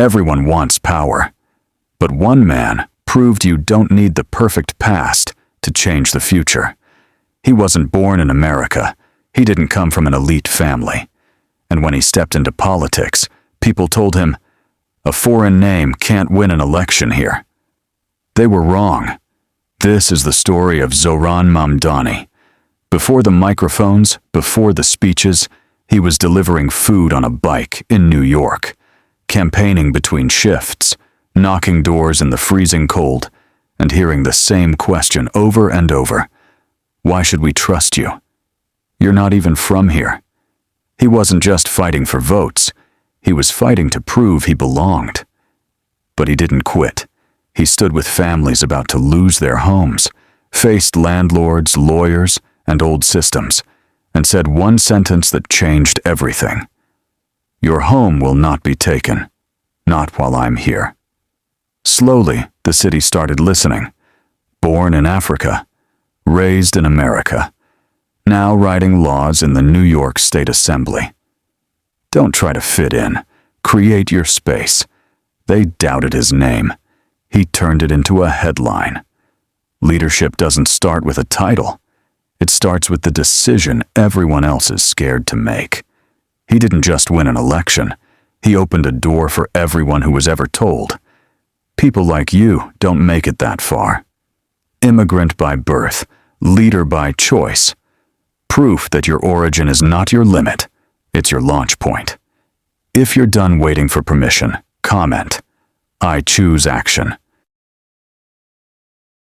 Everyone wants power. But one man proved you don't need the perfect past to change the future. He wasn't born in America. He didn't come from an elite family. And when he stepped into politics, people told him, "A foreign name can't win an election here." They were wrong. This is the story of Zohran Mamdani. Before the microphones, before the speeches, he was delivering food on a bike in New York, campaigning between shifts, knocking doors in the freezing cold, and hearing the same question over and over. Why should we trust you? You're not even from here. He wasn't just fighting for votes. He was fighting to prove he belonged. But he didn't quit. He stood with families about to lose their homes, faced landlords, lawyers, and old systems, and said one sentence that changed everything. Your home will not be taken, not while I'm here. Slowly, the city started listening. Born in Africa, raised in America, now writing laws in the New York State Assembly. Don't try to fit in. Create your space. They doubted his name. He turned it into a headline. Leadership doesn't start with a title. It starts with the decision everyone else is scared to make. He didn't just win an election. He opened a door for everyone who was ever told. People like you don't make it that far. Immigrant by birth, leader by choice. Proof that your origin is not your limit, it's your launch point. If you're done waiting for permission, comment. I choose action.